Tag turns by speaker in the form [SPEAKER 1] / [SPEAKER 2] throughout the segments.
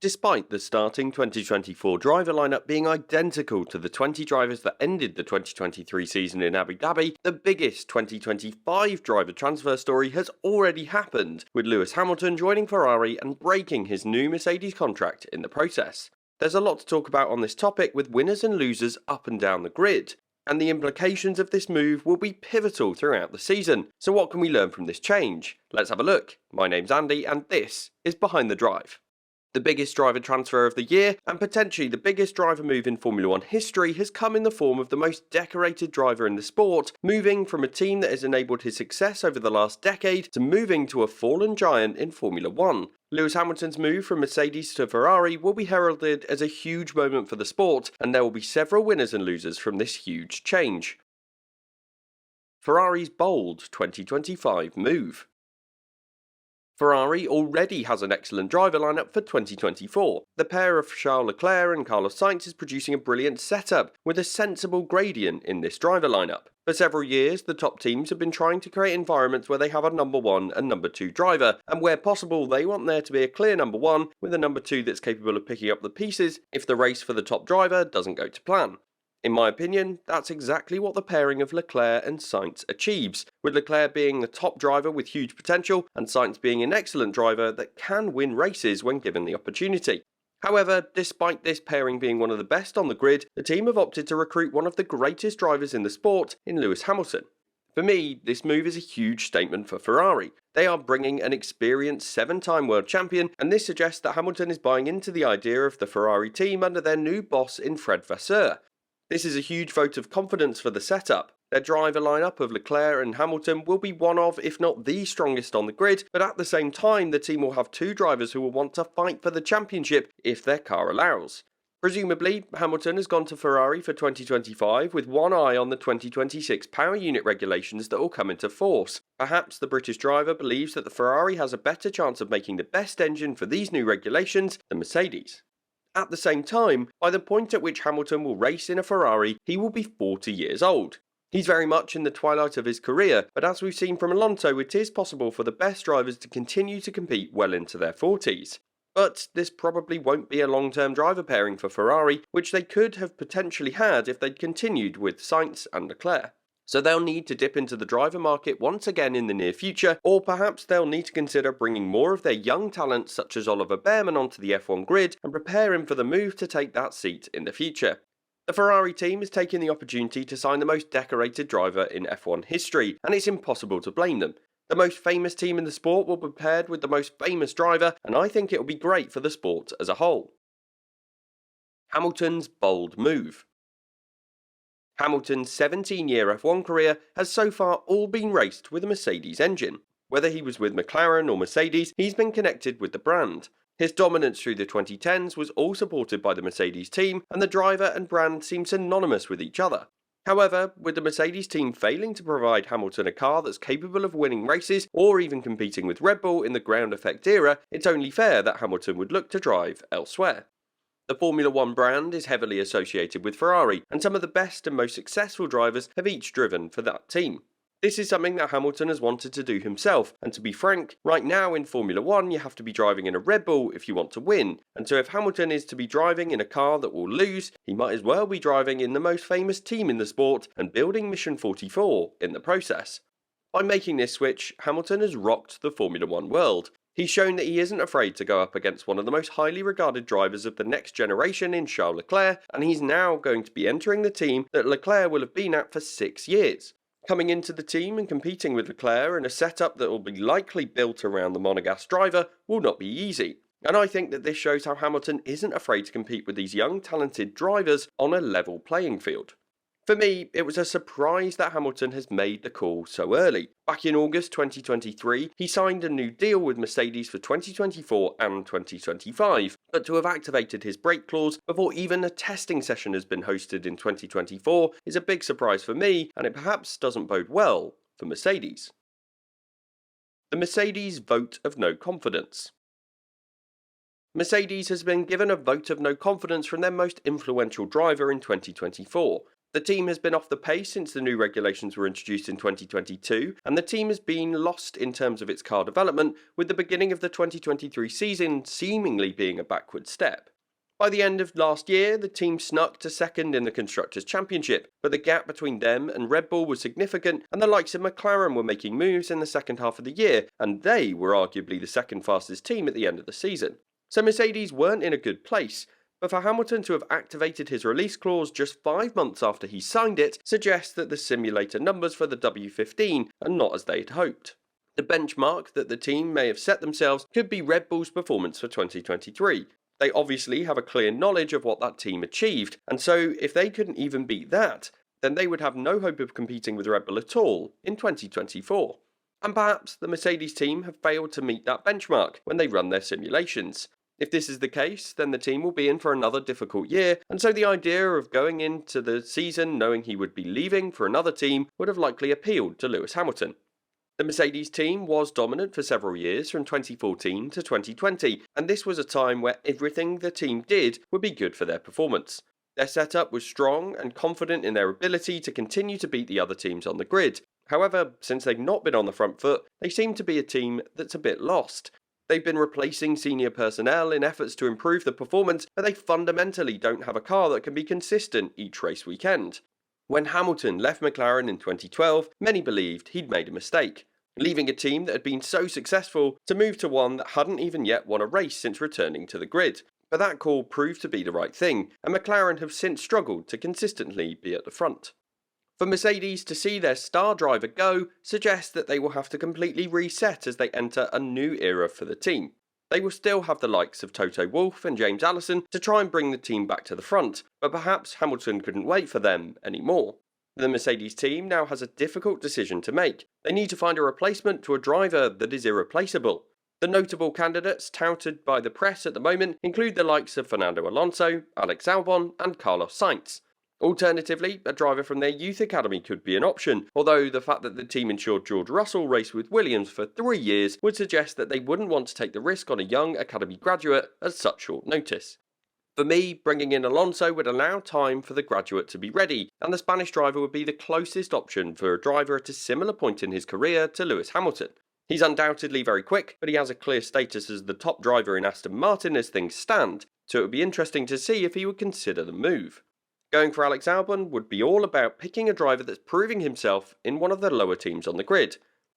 [SPEAKER 1] Despite the starting 2024 driver lineup being identical to the 20 drivers that ended the 2023 season in Abu Dhabi, the biggest 2025 driver transfer story has already happened, with Lewis Hamilton joining Ferrari and breaking his new Mercedes contract in the process. There's a lot to talk about on this topic, with winners and losers up and down the grid, and the implications of this move will be pivotal throughout the season. So what can we learn from this change? Let's have a look. My name's Andy and this is Behind the Drive. The biggest driver transfer of the year, and potentially the biggest driver move in Formula 1 history, has come in the form of the most decorated driver in the sport, moving from a team that has enabled his success over the last decade to moving to a fallen giant in Formula 1. Lewis Hamilton's move from Mercedes to Ferrari will be heralded as a huge moment for the sport, and there will be several winners and losers from this huge change. Ferrari's bold 2025 move. Ferrari already has an excellent driver lineup for 2024. The pair of Charles Leclerc and Carlos Sainz is producing a brilliant setup, with a sensible gradient in this driver lineup. For several years, the top teams have been trying to create environments where they have a number 1 and number 2 driver, and where possible they want there to be a clear number 1 with a number 2 that's capable of picking up the pieces if the race for the top driver doesn't go to plan. In my opinion, that's exactly what the pairing of Leclerc and Sainz achieves, with Leclerc being the top driver with huge potential and Sainz being an excellent driver that can win races when given the opportunity. However, despite this pairing being one of the best on the grid, the team have opted to recruit one of the greatest drivers in the sport in Lewis Hamilton. For me, this move is a huge statement for Ferrari. They are bringing an experienced 7-time world champion, and this suggests that Hamilton is buying into the idea of the Ferrari team under their new boss in Fred Vasseur. This is a huge vote of confidence for the setup. Their driver lineup of Leclerc and Hamilton will be one of, if not the strongest on the grid, but at the same time the team will have 2 drivers who will want to fight for the championship if their car allows. Presumably, Hamilton has gone to Ferrari for 2025 with one eye on the 2026 power unit regulations that will come into force. Perhaps the British driver believes that the Ferrari has a better chance of making the best engine for these new regulations than Mercedes. At the same time, by the point at which Hamilton will race in a Ferrari, he will be 40 years old. He's very much in the twilight of his career, but as we've seen from Alonso, it is possible for the best drivers to continue to compete well into their 40s. But this probably won't be a long-term driver pairing for Ferrari, which they could have potentially had if they'd continued with Sainz and Leclerc. So they'll need to dip into the driver market once again in the near future, or perhaps they'll need to consider bringing more of their young talents such as Oliver Bearman onto the F1 grid and prepare him for the move to take that seat in the future. The Ferrari team is taking the opportunity to sign the most decorated driver in F1 history, and it's impossible to blame them. The most famous team in the sport will be paired with the most famous driver, and I think it will be great for the sport as a whole. Hamilton's bold move. Hamilton's 17-year F1 career has so far all been raced with a Mercedes engine. Whether he was with McLaren or Mercedes, he's been connected with the brand. His dominance through the 2010s was all supported by the Mercedes team, and the driver and brand seem synonymous with each other. However, with the Mercedes team failing to provide Hamilton a car that's capable of winning races or even competing with Red Bull in the ground effect era, it's only fair that Hamilton would look to drive elsewhere. The Formula 1 brand is heavily associated with Ferrari, and some of the best and most successful drivers have each driven for that team. This is something that Hamilton has wanted to do himself, and to be frank, right now in Formula 1 you have to be driving in a Red Bull if you want to win, and so if Hamilton is to be driving in a car that will lose, he might as well be driving in the most famous team in the sport and building Mission 44 in the process. By making this switch, Hamilton has rocked the Formula 1 world. He's shown that he isn't afraid to go up against one of the most highly regarded drivers of the next generation in Charles Leclerc, and he's now going to be entering the team that Leclerc will have been at for 6 years. Coming into the team and competing with Leclerc in a setup that will be likely built around the Monegasque driver will not be easy. And I think that this shows how Hamilton isn't afraid to compete with these young talented drivers on a level playing field. For me, it was a surprise that Hamilton has made the call so early. Back in August 2023, he signed a new deal with Mercedes for 2024 and 2025, but to have activated his brake clause before even a testing session has been hosted in 2024 is a big surprise for me, and it perhaps doesn't bode well for Mercedes. The Mercedes vote of no confidence. Mercedes has been given a vote of no confidence from their most influential driver in 2024. The team has been off the pace since the new regulations were introduced in 2022, and the team has been lost in terms of its car development, with the beginning of the 2023 season seemingly being a backward step. By the end of last year, the team snuck to second in the Constructors' Championship, but the gap between them and Red Bull was significant, and the likes of McLaren were making moves in the second half of the year, and they were arguably the second fastest team at the end of the season. So Mercedes weren't in a good place, but for Hamilton to have activated his release clause just 5 months after he signed it suggests that the simulator numbers for the W15 are not as they'd hoped. The benchmark that the team may have set themselves could be Red Bull's performance for 2023. They obviously have a clear knowledge of what that team achieved, and so if they couldn't even beat that, then they would have no hope of competing with Red Bull at all in 2024. And perhaps the Mercedes team have failed to meet that benchmark when they run their simulations. If this is the case, then the team will be in for another difficult year, and so the idea of going into the season knowing he would be leaving for another team would have likely appealed to Lewis Hamilton. The Mercedes team was dominant for several years from 2014 to 2020, and this was a time where everything the team did would be good for their performance. Their setup was strong and confident in their ability to continue to beat the other teams on the grid. However, since they've not been on the front foot, they seem to be a team that's a bit lost. They've been replacing senior personnel in efforts to improve the performance, but they fundamentally don't have a car that can be consistent each race weekend. When Hamilton left McLaren in 2012, many believed he'd made a mistake, leaving a team that had been so successful to move to one that hadn't even yet won a race since returning to the grid. But that call proved to be the right thing, and McLaren have since struggled to consistently be at the front. For Mercedes to see their star driver go suggests that they will have to completely reset as they enter a new era for the team. They will still have the likes of Toto Wolff and James Allison to try and bring the team back to the front, but perhaps Hamilton couldn't wait for them anymore. The Mercedes team now has a difficult decision to make. They need to find a replacement to a driver that is irreplaceable. The notable candidates touted by the press at the moment include the likes of Fernando Alonso, Alex Albon and Carlos Sainz. Alternatively, a driver from their youth academy could be an option, although the fact that the team ensured George Russell raced with Williams for 3 years would suggest that they wouldn't want to take the risk on a young academy graduate at such short notice. For me, bringing in Alonso would allow time for the graduate to be ready, and the Spanish driver would be the closest option for a driver at a similar point in his career to Lewis Hamilton. He's undoubtedly very quick, but he has a clear status as the top driver in Aston Martin as things stand, so it would be interesting to see if he would consider the move. Going for Alex Albon would be all about picking a driver that's proving himself in one of the lower teams on the grid.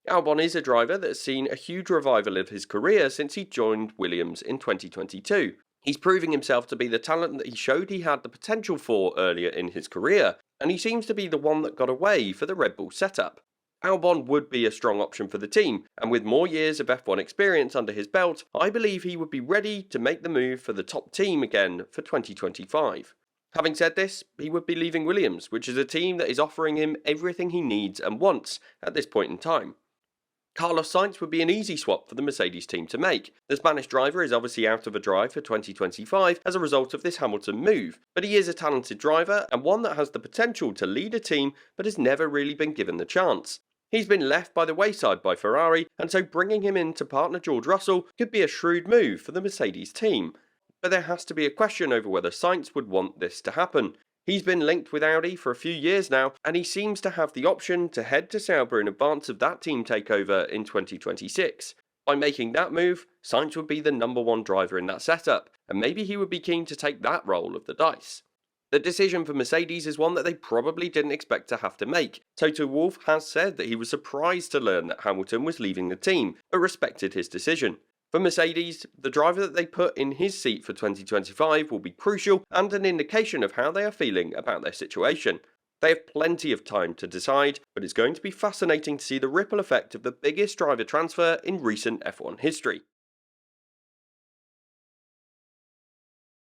[SPEAKER 1] Albon is a driver that has seen a huge revival of his career since he joined Williams in 2022. He's proving himself to be the talent that he showed he had the potential for earlier in his career, and he seems to be the one that got away for the Red Bull setup. Albon would be a strong option for the team, and with more years of F1 experience under his belt, I believe he would be ready to make the move for the top team again for 2025. Having said this, he would be leaving Williams, which is a team that is offering him everything he needs and wants at this point in time. Carlos Sainz would be an easy swap for the Mercedes team to make. The Spanish driver is obviously out of a drive for 2025 as a result of this Hamilton move, but he is a talented driver and one that has the potential to lead a team but has never really been given the chance. He's been left by the wayside by Ferrari, and so bringing him in to partner George Russell could be a shrewd move for the Mercedes team. But there has to be a question over whether Sainz would want this to happen. He's been linked with Audi for a few years now, and he seems to have the option to head to Sauber in advance of that team takeover in 2026. By making that move, Sainz would be the number one driver in that setup, and maybe he would be keen to take that roll of the dice. The decision for Mercedes is one that they probably didn't expect to have to make. Toto Wolff has said that he was surprised to learn that Hamilton was leaving the team, but respected his decision. For Mercedes, the driver that they put in his seat for 2025 will be crucial and an indication of how they are feeling about their situation. They have plenty of time to decide, but it's going to be fascinating to see the ripple effect of the biggest driver transfer in recent F1 history.